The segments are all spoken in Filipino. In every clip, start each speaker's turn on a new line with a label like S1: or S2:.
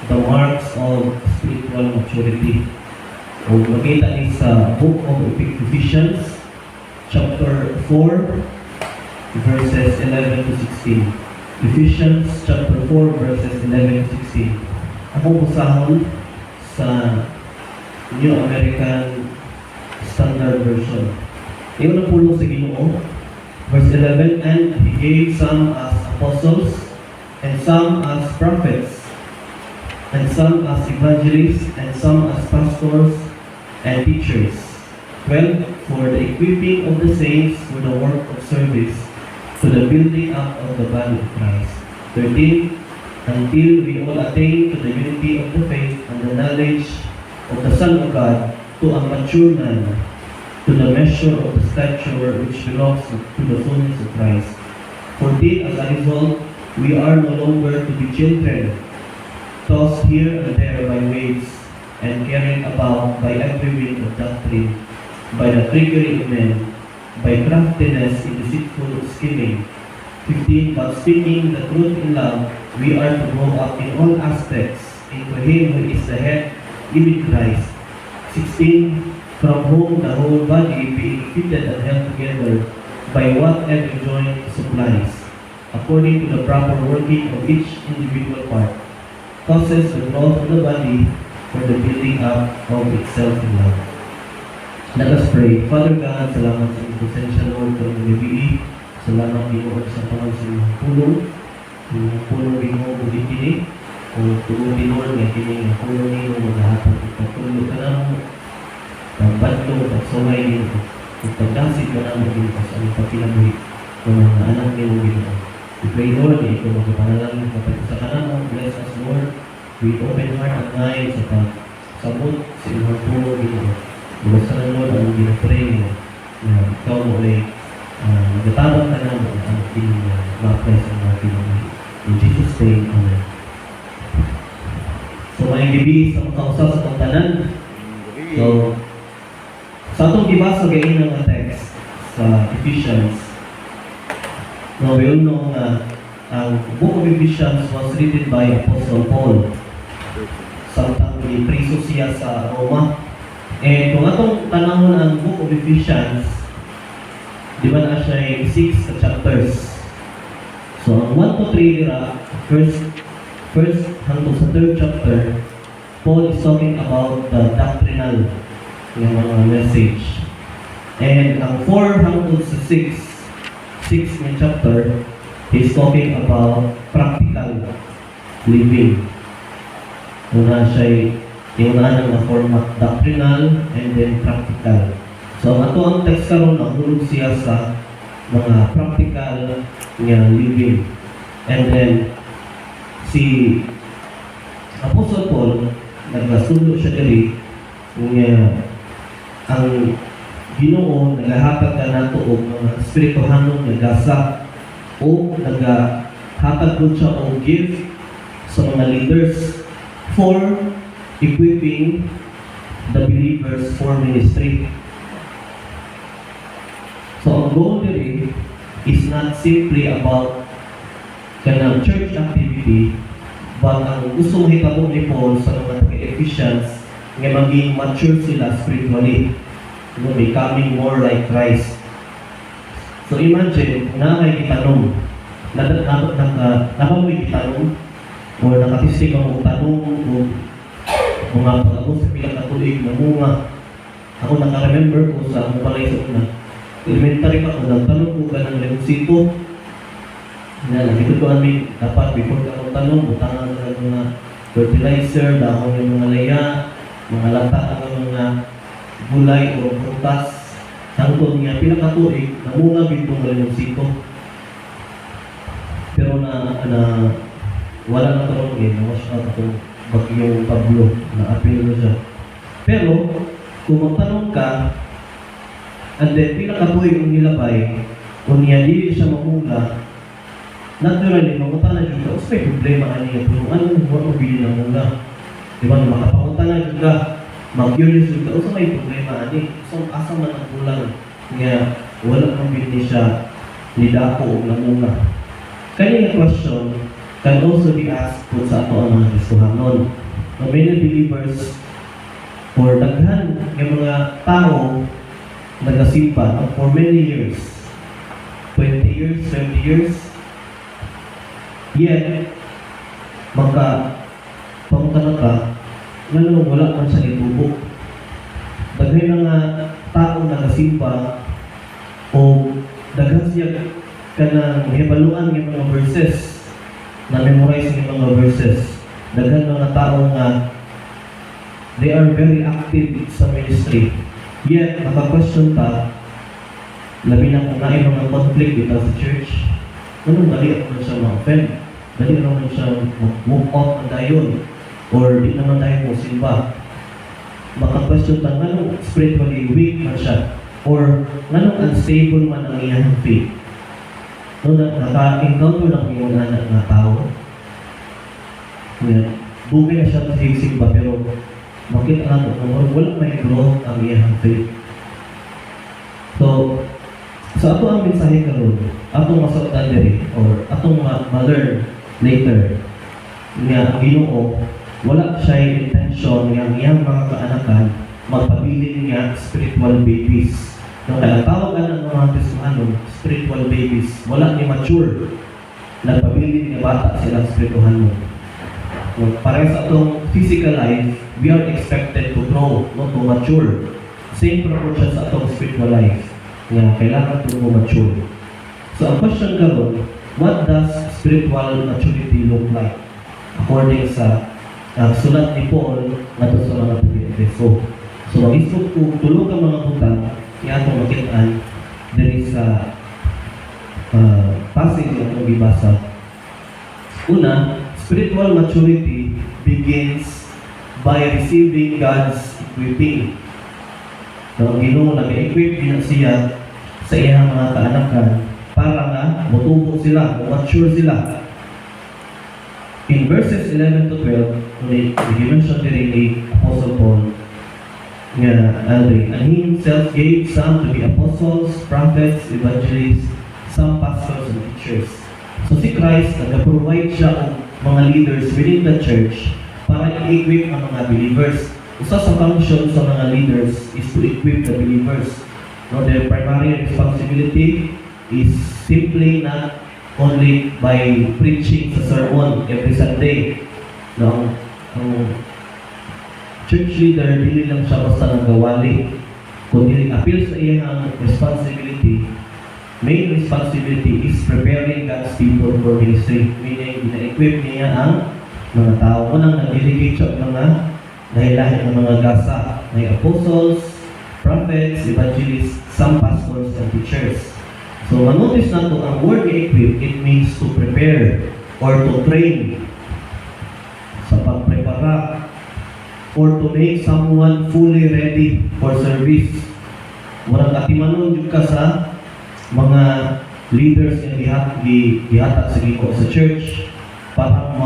S1: the marks of spiritual maturity. O makita ni sa Book of Ephesians, chapter 4, verses 11 to 16. Ephesians chapter 4, verses 11 to 16. Ako busahon sa New American Standard Version. Iyon ang pulong sa Ginoo. Verse 11, and He gave some as apostles, and some as prophets, and some as evangelists, and some as pastors and teachers. 12, for the equipping of the saints for the work of service, to the building up of the body of Christ. 13, until we all attain to the unity of the faith and the knowledge of the Son of God, to a mature man, to the measure of the stature which belongs to the fullness of Christ. 14, as a result, we are no longer to be children, tossed here and there by waves, and carried about by every wind of doctrine, by the trickery of men, by craftiness in deceitful scheming. 15, but speaking the truth in love, we are to grow up in all aspects into Him who is the head, even Christ. 16, from whom the whole body being fitted and held together by what every joint supplies, according to the proper working of each individual part, causes the growth of the body for the building up of itself in love. Let us pray. Father God, salamat sa iyong presensya, Lord, sa iyong gabi. Salamat Ginoo sa pangag sa iyong pulong. Iyong pulong Ginoo bulit kini. Kung tulong Ginoo nga kini nga pulong Ginoo maghahatag ipatuloy ka na mo. Pagbanto, pagsumay Ginoo. Pagdasig ka na mo Ginoo sa iyong pakilabuhi ng mga anak Ginoo Ginoo. We pray Lord, na ito magpapanalangin kapag sa kanamo. Bless us Lord. With open heart and mind sa pagsabot sa iyong pulong Ginoo. Basta na Lord ang ginapray mo na ikaw mo ay nagatabang ka na mo ang ating ma-press ang mga Ginoo. In Jesus' name, Amen. So, may gabi sa kausap sa pagtanan. So, sa itong ibasa gayon ng text sa Ephesians, no, we all know na ang Book of Ephesians was written by Apostle Paul. Samtang preso siya sa Roma. Eh, kung atong tanahon ang Book of Ephesians, di ba na siya ay 6 chapters. So, ang 1 to 3 nila, first hanggang sa 3rd chapter, Paul is talking about the doctrinal ng mga message. And ang 4 hanggang sa 6 na chapter, he's talking about practical living. Una siya yung unang na format doctrinal and then practical. So, ato ang text karon nahulog siya sa mga practical nga living. And then, si Apostle Paul, nagasulo siya diri nga ang Ginoo nagahatag ka nato og mga espirituhanong nagasa o nagahatag po siya og gift sa mga leaders for equipping the believers for ministry. So, ang goal diri is not simply about kanang church activity, but ang gusto mahitabo ni Paul sa mga Ephesians nga maging mature sila spiritually, becoming more like Christ. So, imagine, na may itanong, napamoy itanong, o nakatisig ang tanong, o mga pag-abot sa pilang katulig na munga. Ako naka-remember ko sa mga palay sa una. Elementary pa ko, nagtanong ko ka ng lemsito. Ito ko amin, dapat before ka kong tanong, butangan ka ng mga fertilizer, dahon ng mga laya, mga lata ng mga gulay o prutas. Tangkod niya, pinakatuig, namunga bitong ng lemsito. Pero wala na ito rin, na-wash out itong Bagyong Pablo, na-appeal na siya. Pero, kung magtanong ka, and then pinakatuig ang nilabay, kung niya hindi siya mamula, naturally, mamunta na siya, may problema ka niya, kung anong huwag mabili na mula. Diba, makapakunta na siya, mag-curious siya, o may problema ani, so asa man ang kulang, nga wala mabili siya, nidako o namuna. Kanya yung question, can also be asked kung sa ato ang mga Kristohanon. No, many believers or daghan ng mga tao nagasimba no, for many years, 20 years, 30 years, yet pangutana ka, ngano wala man siya itubok. Daghan nga tao nagasimba o daghan siya kanang hibaluan ng mga verses, na memorize ng mga verses. Daghan mga tao nga they are very active sa ministry. Yet, naka-question ta, labi na kung nain mga conflict dito sa church, ganun dali naman siya ma-offend. Dali naman siya move off ang dayon. Or di naman tayo mo simba. Maka-question ta, ganun spiritually weak man siya. Or ganun unstable man ang iyang faith. No, naka-encounter lang yung anak na tao. Bukay na siya sa simba pero makita natin kung wala may growth ang iyang faith. So, sa ato ang mensahe karon, atong masaktan diri or atong ma-learn later nga ang Ginoo wala siya intention nga ang iyang mga kaanakan magpabilin nga spiritual babies. Nung tawag ng mga Kristohanon, spiritual babies, wala ni mature, nagpabilin nga bata silang spirituhanon. Para sa atong physical life, we are expected to grow, not to mature. Same proportion sa atong spiritual life, nga kailangan to mature. So ang question karon, what does spiritual maturity look like? According sa sulat ni Paul ngadto sa mga Efeso. So mag-isip ko tulong ka mga butang nga atong makitaan diri sa passage na atong gibasa. Una, spiritual maturity begins by receiving God's equipping. So, ang Ginoo nag-equip din siya sa iyang mga kaanakan para nga mutubo sila, mature sila. In verses 11 to 12, i-mention din ni Apostle Paul nga, and he himself gave some to be apostles, prophets, evangelists, some pastors and teachers. So si Christ, nag-provide siya ng mga leaders within the church para i-equip ang mga believers. Isa sa function sa mga leaders is to equip the believers. No, their primary responsibility is simply not only by preaching sa sermon every Sunday. No, church leader, dili lang siya basta nagawali. Kung dili appeal sa iyang responsibility, main responsibility is preparing God's people for ministry. Meaning, ina-equip niya ang mga tao. Unang nag-delegate siya mga nahilahin ng mga gasa. May apostles, prophets, evangelists, some pastors, and teachers. So, manotice na ito, ang word equip, it means to prepare or to train sa pagprepara or to make someone fully ready for service. Walang katimanon yung ka sa mga leaders yung gihatag sa giko sa church para ang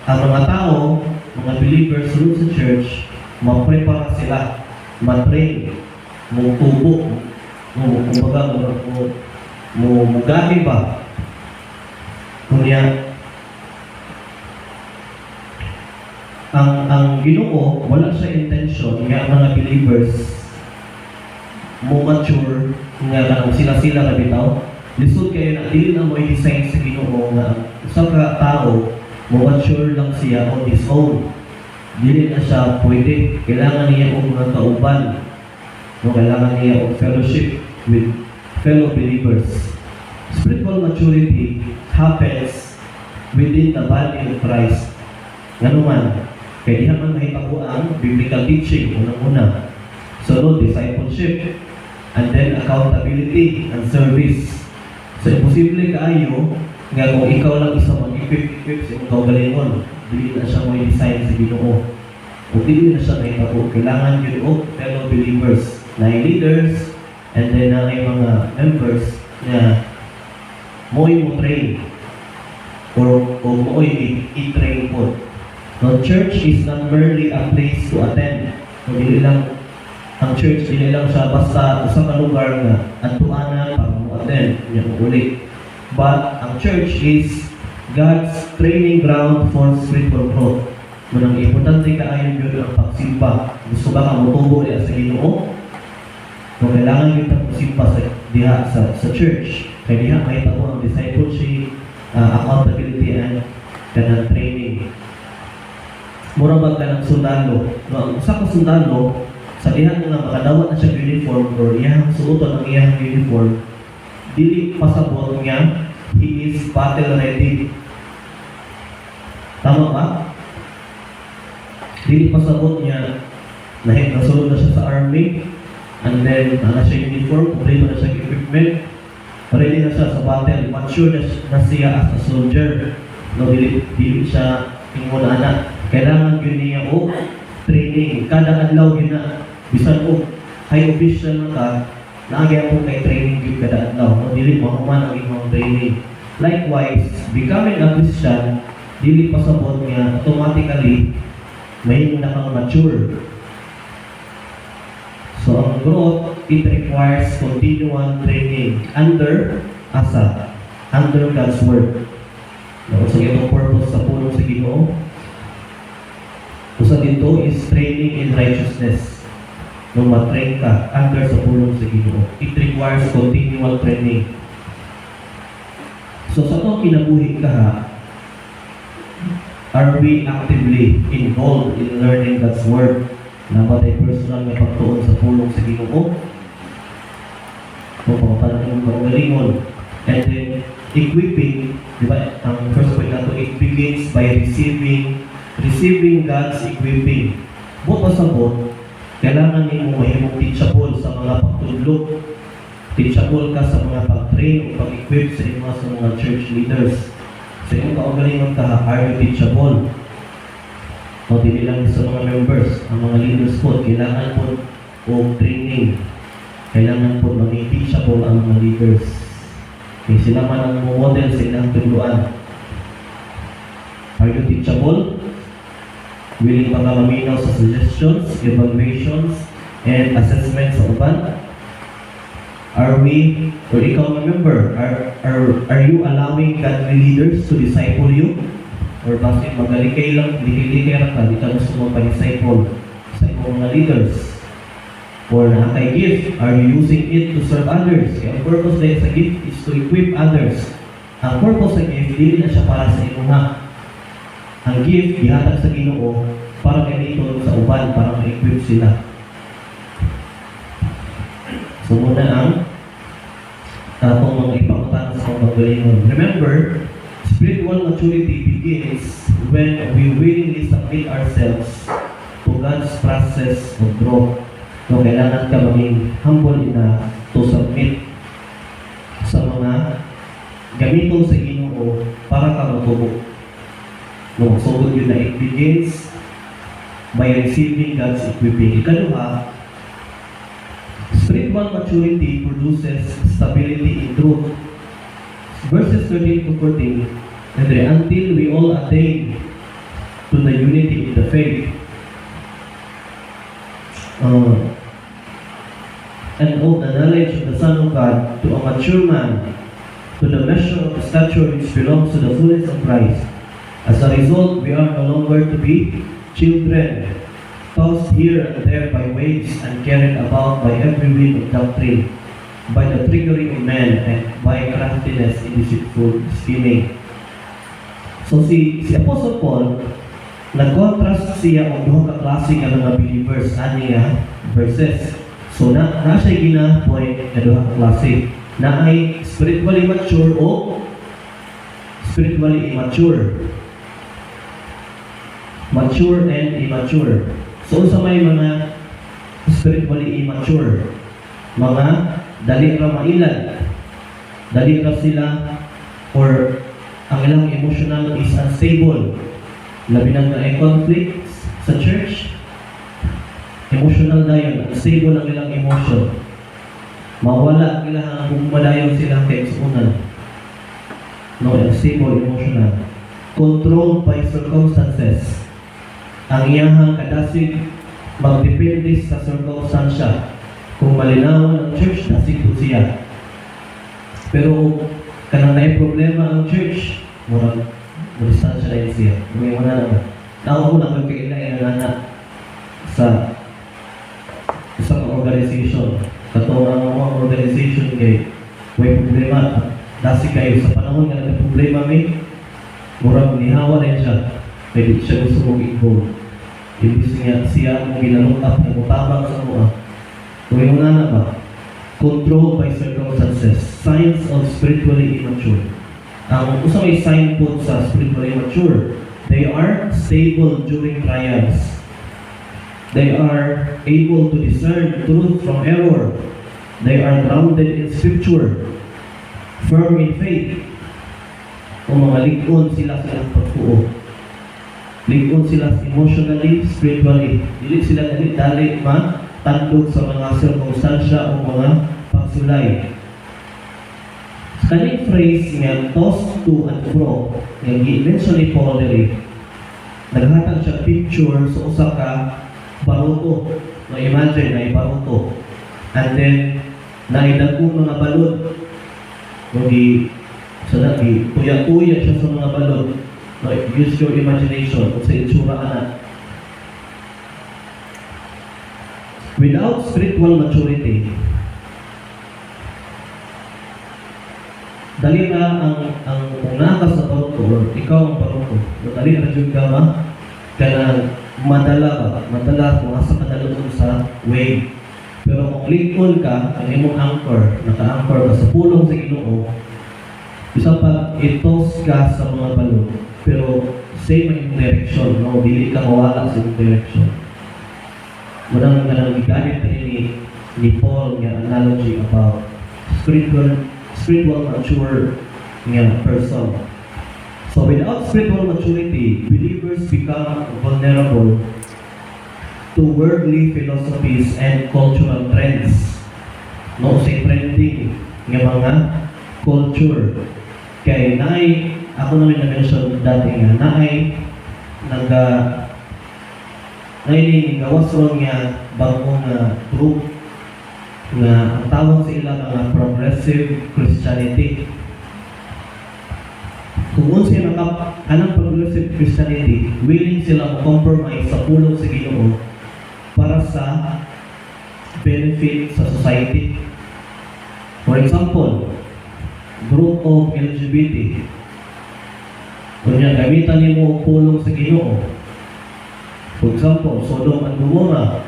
S1: mga tao, mga believers sa church, ma-prepara sila, ma-train, mo-tubo, mo-mugahi ba? Kunya, ang Ginoo, wala siya intention nga mga believers mo mature nga sila na bitaw. Lisod kayo na dili na mo i-design sa Ginoo nga usa ka tao mo mature lang siya on his own. Dili na siya pwede. Kailangan niya og mga kauban. No, kailangan niya og fellowship with fellow believers. Spiritual maturity happens within the body of Christ. Ngano man, kaya di naman mahitago ang biblical teaching unang-una. So, discipleship, and then accountability and service. So, imposible kaayo nga kung ikaw lang isa mag-equip sa ikaw galingon, dili na siya mo i-design sa Ginoo. Kung dili na siya mahitago, kailangan yun o fellow believers, na leaders, and then na mga members na mo'y mo train or mo'y i-train po. No, church is not merely a place to attend. Hindi lang ang church, hindi lang siya basta sa lugar na antuanan para mo attend, niya ulit. But ang church is God's training ground for spiritual growth. Munang importante kaayon yun ang pagsimba. Gusto ba ka mutubo niya sa Ginoo? Kung kailangan yun ang pagsimba sa church, kaya diha may tabo ang discipleship, accountability, and kanang training. Mura ba ka ng sundalo? No, ang isa ka sundalo, sa diha nga makadawat na siya uniform or iyang suoton ang iyang uniform, dili pasabot niya, he is battle ready. Tama ba? Dili pasabot niya, nasunod na siya sa army, and then na siya uniform, kompleto na siya equipment, ready na siya sa battle, mature na siya as a soldier. No, dili siya inguna na. Kailangan yun niya o training. Kada adlaw yun na, bisan po, high official na ka, naagaya po kay training yun kada adlaw. No, dili mahuman ang imong training. Likewise, becoming a Christian, dili pasabot niya, automatically, may na kang mature. So, ang growth, it requires continual training under God's Word. No, so, itong purpose sa pulong sa Ginoo. Usa dito is training in righteousness. Nung matrain ka under sa pulong sa Ginoo, it requires continual training. So, sa itong kinabuhi ka ha, are we actively involved in learning God's Word? Na ba tayo personal na pagtuon sa pulong sa Ginoo? Kung pangatanan yung pagalingon. And then, equipping, di ba, ang first point nato, it begins by receiving God's equipping. Buot pasabot, kailangan mo mahimong teachable sa mga pagtudlog. Teachable ka sa mga pag-train o pag-equip sa mga church leaders. Sa iyong kaugalingon ka, are you teachable? O hindi lang sa mga members, ang mga leaders po, kailangan po o training. Kailangan po maging teachable ang mga leaders. Kaya sila man ang model sa ilang tuluan. Are you teachable? Willing ba ka maminaw sa suggestions, evaluations, and assessments sa uban? Are we, or ikaw na member, are you allowing godly leaders to disciple you? Or bakit magalikay lang, likay ka, di ka gusto mo pa-disciple sa iyong mga leaders? Or nakakay gift, are you using it to serve others? Kaya ang purpose na sa gift is to equip others. Ang purpose sa gift, hindi na siya para sa inyo nga. Ang gift, ihatag sa Ginoo para ganito sa uban, para ma-equip sila. So muna ang atong mga ipangutana sa paggalingon. Remember, spiritual maturity begins when we willingly submit ourselves to God's process of growth. So, kailangan ka maging humble enough to submit sa mga gamitong sa Ginoo para ka matubo. No, so yun na, it begins by receiving God's equipping. Ikaduha, spiritual maturity produces stability in truth. Verses 13 to 14, until we all attain to the unity in the faith, and of the knowledge of the Son of God, to a mature man, to the measure of the stature which belongs to the fullness of Christ. As a result, we are no longer to be children, tossed here and there by waves and carried about by every wind of doctrine, by the trickery of men and by craftiness in deceitful scheming. So si Apostle Paul, nag-contrast siya ang duha ka klase nga mga believers ani nga verses. So na siya gina-point nga duha ka klase na ay spiritually mature o spiritually immature. Mature and immature. So sa may mga spiritually immature, mga dali ra mailan, dali ra sila, or ang ilang emotional is unstable. Labi na ay conflicts sa church, emotional na yun, unstable ang ilang emotion. Mawala ang ilang kung malayaw silang kaigsuunan. No, unstable emotional. Controlled by circumstances. Ang iyahang kadasig magdepende sa circumstansya. Kung malinawan ang church, nasig po siya. Pero kanang may problema ang church, murag Distansya na siya. May mga naman. Naako ko lang magkailan yung anak sa isang organization. Katulad ng mga organization kay may problema. Dasi kayo sa panahon nga nagka-problema may murang nihawa rin siya. Pwede siya gusto mong i-goal. Ibig niya siya ang ginalungkap na mutabang sa mga. Kung yung anak ba? Controlled by circumstances. Signs of spiritually immature. Ang usang may sign po sa spiritually immature, they are stable during trials. They are able to discern truth from error. They are grounded in scripture, firm in faith. Kung mga ligon sila sa pagpuo. Ligon sila emotionally, spiritually. Dili sila dali tandog sa mga sirkumstansya o mga pagsulay. Kaning phrase nga tossed to and fro, nga gi-mention ni Paul diri, naghatag siya picture sa usa ka baruto. No, imagine na baruto. And then, naidagong mga balon. No, tuya-tuya siya sa mga balon. No, use your imagination kung sa itsura anak. Without spiritual maturity, dali na ang unakas sa baruto or ikaw ang baruto. Dali na dyan ka ba? Kaya madala kung asa ka nalunod sa wave. Pero kung lingon ka, ang imong anchor, naka-anchor ka sa pulong sa Ginoo, isa pa itos ka sa mga balon. Pero same ang direction, no? Dili ka mawala sa direction. Muna nga nang gigamit ni Paul nga analogy about spiritual mature nga person. So without spiritual maturity, believers become vulnerable to worldly philosophies and cultural trends. No, say trending nga mga culture. Kay ako namin na-mention dati nga, gawas ron nga bagong group nga ang tawag sa ilang mga progressive Christianity. Kung sila anong progressive Christianity, willing sila compromise sa pulong sa Ginoo para sa benefit sa society. For example, group of LGBT. Kunya gamitan nimo pulong sa Ginoo. For example, Sodom and Gomorrah,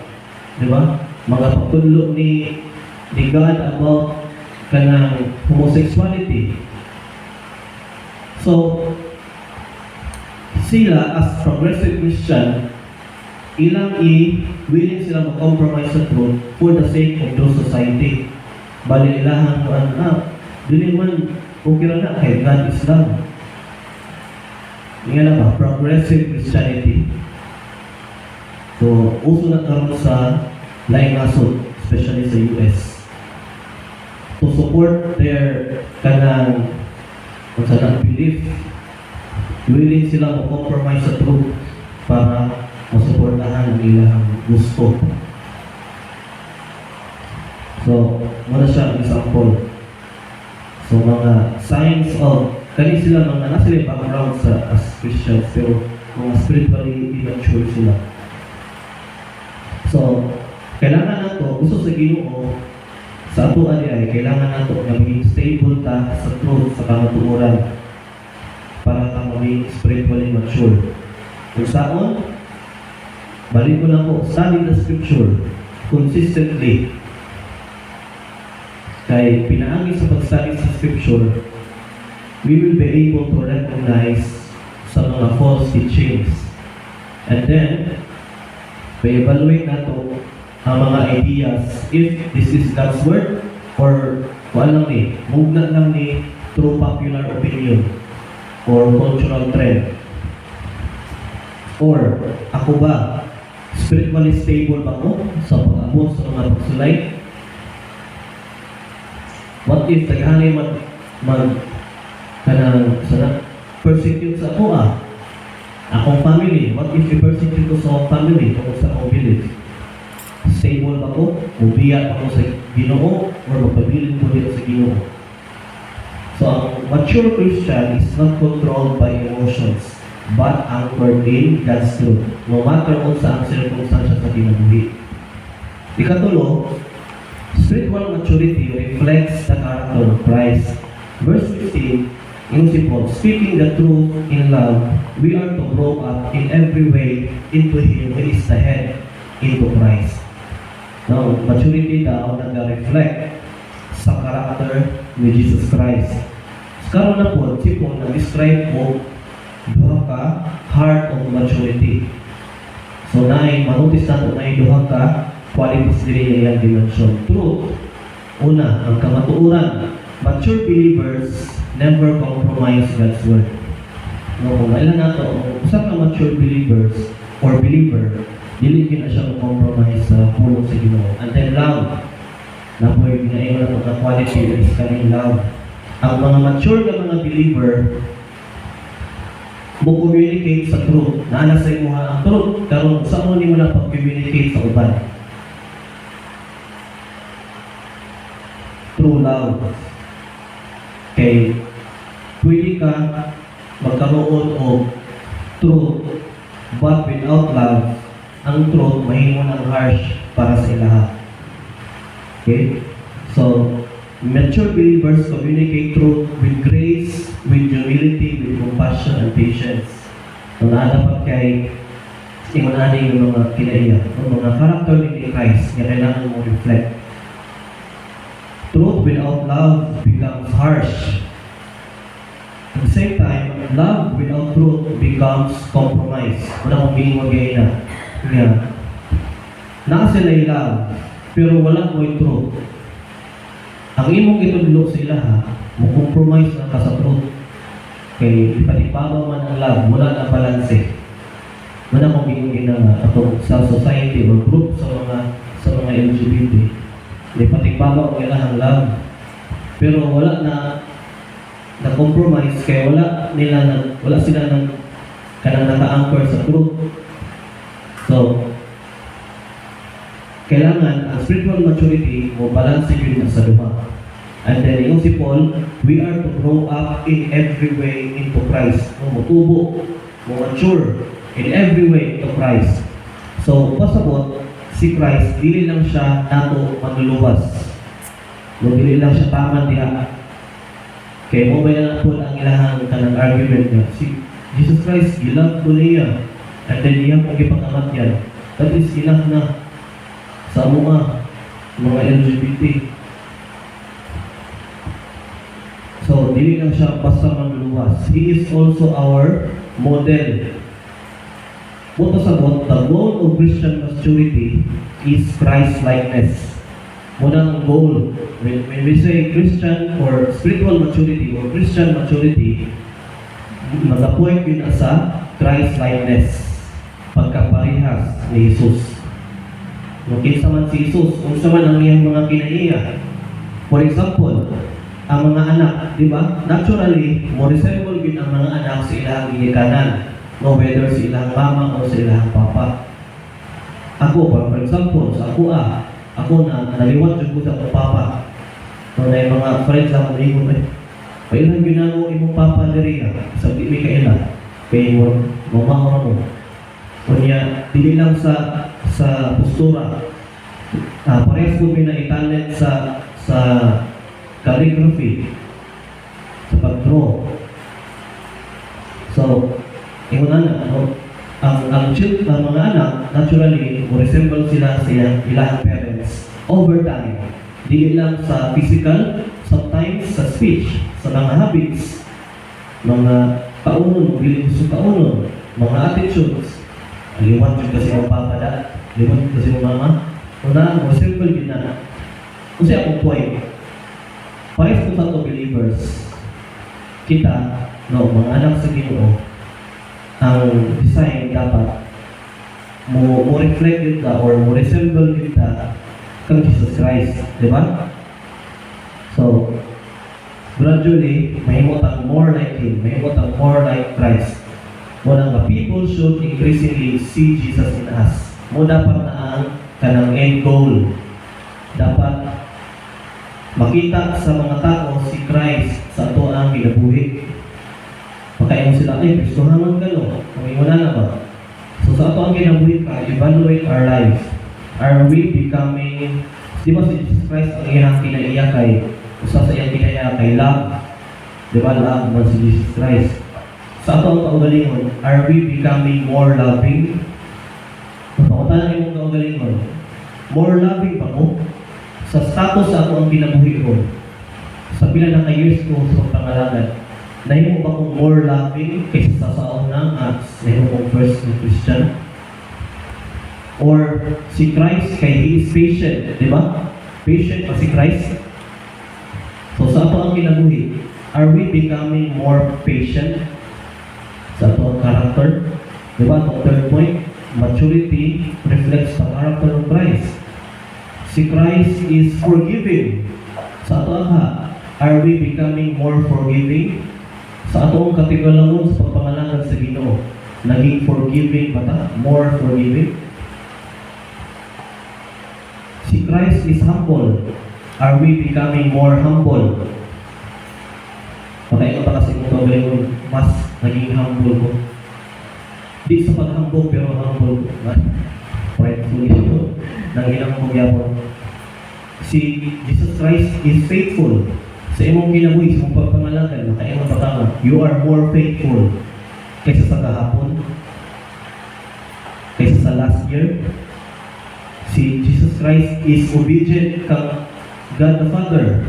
S1: di ba? Mga pagtudlo ni God about kanang homosexuality. So, sila as progressive Christian, willing sila mag-compromise sa truth for the sake of those society. Bali ilahan ko dili man okay na kay God is love. Nga na ba? Progressive Christianity. So, uso na karon sa laing nasod, especially sa US. To support their kanang belief, willing sila mag-compromise sa truth para masuportahan ang ilang gusto. So, muna siya ang example. So, mga signs of sila mga nasa yung background as Christians, pero mga spiritually immature sila. So, kailangan nato, gusto sa Ginoo, sa ato ay kailangan nato na maging stable ta sa truth, sa kamatuoran, para ta maging spiritually mature. Kung saan, balik ko lang po, study the scripture consistently. Kay pinaangi sa pag-study sa scripture, we will be able to recognize sa mga false teachings. And then, pa-evaluate nato ang mga ideas if this is God's word or kung lang mugna lang ni through popular opinion or cultural trend. Or, ako ba, spiritually stable ba ko sa pag-abot sa mga pagsulay? What if tagahanay persecute sa ako akong family? What if i-persecute ko sa akong family o sa akong village? Stable ba ko? Ubiyat ako sa Ginoo or magpabilin ko dito sa Ginoo? So So, ang mature Christian is not controlled by emotions, but anchored in God's truth, no matter kung saan circumstances sa kinabuhi. Ikatulo, spiritual maturity reflects the character of Christ. Verse 15, in si Paul, speaking the truth in love, we are to grow up in every way into Him who is the head, into Christ. Now, maturity daw nag-reflect sa character ni Jesus Christ. Karon na po, si Paul nag-describe po duha ka heart of maturity. So, manotis nato na duha ka qualities diri iyang dimension. Truth, una, ang kamatuoran. Mature believers never compromise God's word. No, kung ilan nato, usa ka mature believers or believer, dili na siya compromise sa pulong sa Ginoo. And then love, na po yung ginayon na itong quality is kaning love. Ang mga mature na mga believer mo communicate sa truth. Naana sa imo ang truth, karon sa mo nimo na pag-communicate sa uban. True love. Kay pwede ka magkaroon o truth, but without love, ang truth mahimo ng harsh para sa ilaha. Okay? So, mature believers communicate truth with grace, with humility, with compassion and patience. So, dapat kay ingunahin yung mga kinaiya, yung mga character ni Christ na kailangan mo reflect. Truth without love becomes harsh. At the same time, love without truth becomes compromise. Wala kong ginigwagay na. Yeah. Nasa sila love, pero wala ko yung truth. Ang imong itudlo sa ilaha, mo-compromise na ka sa truth. Kay ipatipabaw man ang love, wala na balanse. Wala kong ginigwagay na atong sa society or group sa mga LGBT. Ipatipabaw ang ilahang love. Pero wala na compromise kaya wala sila nang kanang naka-anchor sa truth. So, kailangan ang spiritual maturity mo balance yun sa duha. And then, yung si Paul, we are to grow up in every way into Christ. Mo tubo, mo mature in every way into Christ. So, pasabot, si Christ, dili lang siya nato manluluwas. Dili lang siya tama diha. Kaya mo ba na po ang ilahang kanang argument niya? Si Jesus Christ, ilang po niya. At then iyang kong ipakamatyan. That is enough na sa mga LGBT. So, dili lang siya basta manluluwas. He is also our model. What sabot, the goal of Christian maturity is Christ-likeness. Muna ang goal. When we say Christian or spiritual maturity or Christian maturity, mag-appoint yun sa Christ-likeness. Pagkaparehas ni Jesus. Kinsa man si Jesus, kung sa man ang iyang mga kinaiya. For example, ang mga anak, di ba? Naturally, mo resemble yun ang mga anak sa ilang ginikanan. No, whether sa ilang mama o sa ilang papa. Ako, for example, sa ako na naliwat yung ko sa akong papa. So, na yung mga friends ako na imong, pailan ginamo imong papa diri sa di may kaila. Kaya mo, mama mo. Kunya, dili lang sa postura. Parehas ko may na-talent sa calligraphy, sa pag-draw. So, ang mga anak, naturally, resemble sila sa ilang parents over time. Di lang sa physical, sometimes sa speech, sa mga habits, mga kaunon, bilis sa kaunon, mga attitudes. Liwan yun kasi ang papada, liwan yun kasi ang mama. Resemble yun na. Kasi akong point, parehas ko sa to believers, kita, mga anak sa Ginoo, ang design dapat mo reflect kita or mo resemble kita kang Jesus Christ, di ba? So, gradually, mahimutang more like Him, mahimutang more like Christ. Muna nga, people should increasingly see Jesus in us. Mo dapat na ang kanang end goal. Dapat Makita sa mga tao si Christ sa ato ang kinabuhi. Pagkain sila, ay, Kristohanon ka no? Kami wala na ba? So sa ato ang kinabuhi ka, evaluate our life. Are we becoming, di ba si Jesus Christ ang iyang kinaiya kay, usa sa iyang kinaiya kay love? Di ba love man si Jesus Christ? Sa ato ang kaugalingon, are we becoming more loving? Pakuntahan yung kaugalingon, more loving pa ko? Sa status sa ako ang kinabuhi ko, sa pila na ka-years ko sa pangalanan, nahimo ba kong more loving kaysa sa saon ng acts, nahimo kong first na Christian? Or si Christ, kay He is patient, di ba? Patient pa si Christ. So sa ato ang kinabuhi, are we becoming more patient sa ato ang character? Di ba? Ang third point, maturity reflects the character of Christ. Si Christ is forgiving. Sa ato ang are we becoming more forgiving? Sa atong katigalangon sa pagpangalanan sa Ginoo, naging forgiving ba ta? More forgiving? Si Christ is humble. Are we becoming more humble? Patayin ko pa kasi kung gawin mas naging humble ko. Di sa pag-humble pero humble ko. Prideful ito. Nanghilang kong yapon. Si Jesus Christ is faithful. Sa imong kinabuhi, sa imong pagpangalanan, maka imong patama, you are more faithful kaysa sa kahapon, kaysa sa last year. Si Jesus Christ is obedient kang God the Father.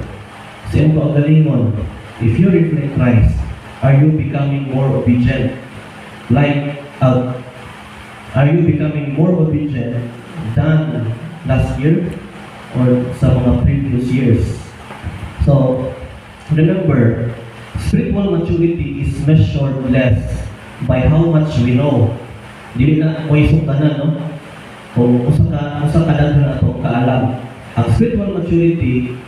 S1: Sa imong kaugalingon, if you reflect Christ, are you becoming more obedient? Are you becoming more obedient than last year or sa mga previous years? So, remember, spiritual maturity is measured less by how much we know. Dili na mo isuktanan, no? Kung usa ka daghan ato kaalam. Ang spiritual maturity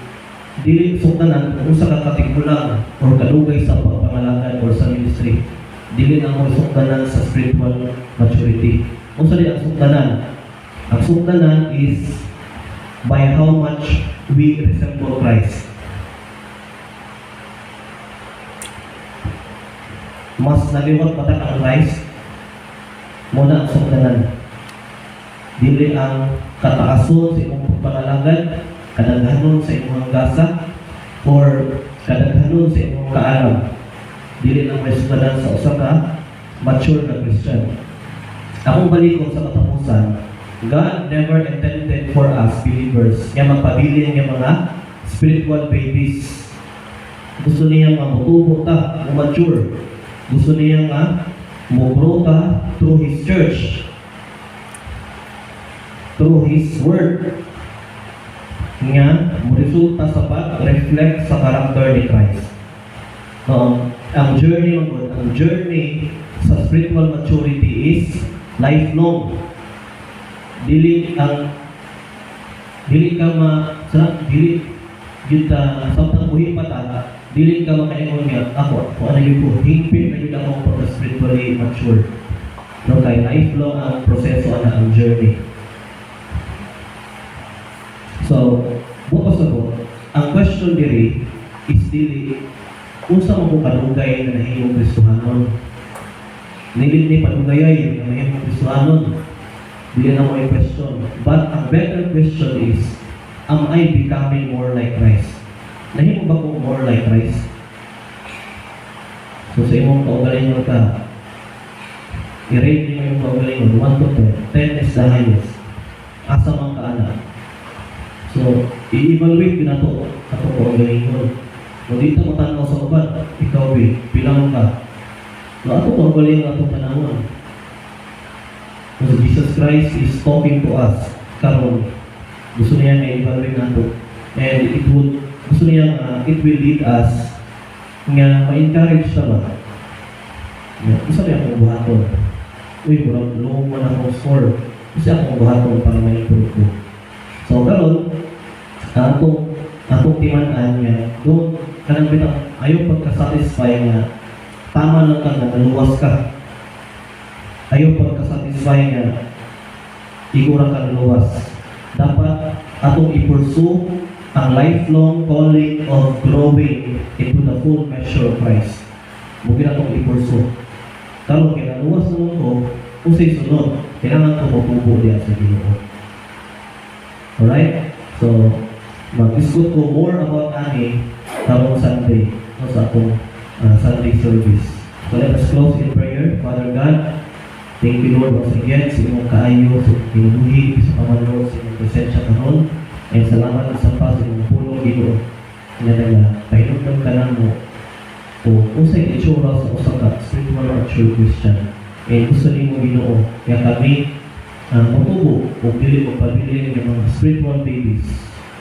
S1: dili isuktanan kung usa ka katigulang or kadugay sa pagpangalanan or sa ministry. Dili na mo isuktanan sa spiritual maturity. Unsa di ang suktanan? Ang suktanan is by how much we resemble Christ. Mas naliwat pa ang Christ, muna ang sukdanan. Dili ang kataason sa imong pagpangalagan, kadaghanon sa imong gasa, or kadaghanon sa imong kaalam. Dili ang may sukdanan sa usa ka mature na Christian. Akong balikon sa katapusan, God never intended for us believers nga magpabilin nga mga spiritual babies. Gusto niya mamutubo ta, mature. Gusto niya nga mo-grow ta through His church, through His word, nga mo-resulta sa pag-reflect sa character ni Christ. Ang journey sa spiritual maturity is lifelong. Dili kita samtang buhi pa ta, dili ka makaingon nga ako ano yun po, higpit na yun ako para spiritually mature. No, kay lifelong ang proseso na ang journey. So, bukas ako, ang question diri is dili unsa mo kadugay na nahimong Kristohanon. Nilid ni padugayay na nahimong Kristohanon. Dili na mo yung question. But a better question is, am I becoming more like Christ? Nahimo ba kong more like Christ? So sa imong kaugalingon ka, i-rate niyo yung kaugalingon 1 to 10. 10 is the highest. Asa man ka anak. So, i-evaluate din ato kaugalingon. Kung dito mo tanaw sa uban, ikaw pilang ka. So ato kaugalingon ato tanawon. So Jesus Christ is talking to us karon. Gusto niya nga i-evaluate nato. And it will lead us nga ma-encourage na ba? Isa rin akong buhaton. Uy, low mo na akong score. Isa akong buhaton para ma-improve ko. So, karon atong timan-an niya, doon, kanang bitang, ayaw pagka-satisfy nga, tama lang ka na, naluwas ka. Ayaw pagka-satisfy nga, igura ka naluwas. Dapat atong i-pursue ang lifelong calling of growing into the full measure of Christ. Huwag na itong ipurso. Karon kinaluwas mo ko, usay sunod, kailangan ko mapupo diya sa Ginoo. Alright? So, mag-discuss ko more about ani karong Sunday, no, sa atong Sunday service. So let us close in prayer. Father God, thank you Lord once again sa imong kaayo, sa pinuhi, sa pamanod, sa imong presensya karon. And salamat sa pa sa imong pulong Ginoo. Nga nila, pahinugdan ka na mo o usay itsura sa usa ka spiritual mature Christian. And gusto nimo Ginoo, kaya kami matubo o dili mo pabilin ng mga spiritual babies,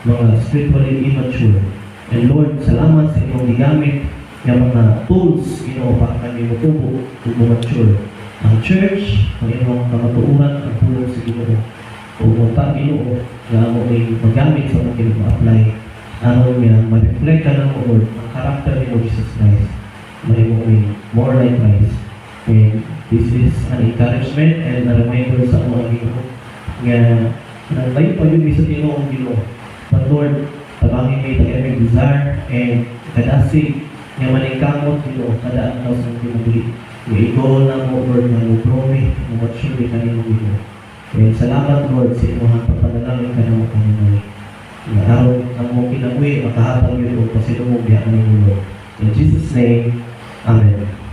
S1: mga spiritually immature. And Lord, salamat sa imong gigamit ng mga tools Ginoo para kami matubo o mature. Ang church, ang imong kamatuoran, ang pulong sa Ginoo. O munta Ginoo nga mo ay magamit sa mga ma-apply. Ano niya, ma-reflect ka ng Lord ang karakter ni Jesus Christ. May mo ay more like Christ. And this is an encouragement and a reminder sa mga Ginoo nga layo pa yun sa Ginoo ang Ginoo. But Lord, tabangin may every desire and kadasig nga maningkamot Ginoo kada adlaw sa pinabili. Nga i-goal na mo Lord nga mo promi, mo mature ka nimo Ginoo. And salamat Lord sa imong pagpadalangin ka namo kanimo. Nga aron ang mo kinabuhi makahatag yun o pasinumog diha kanimo Lord. In Jesus' name, Amen.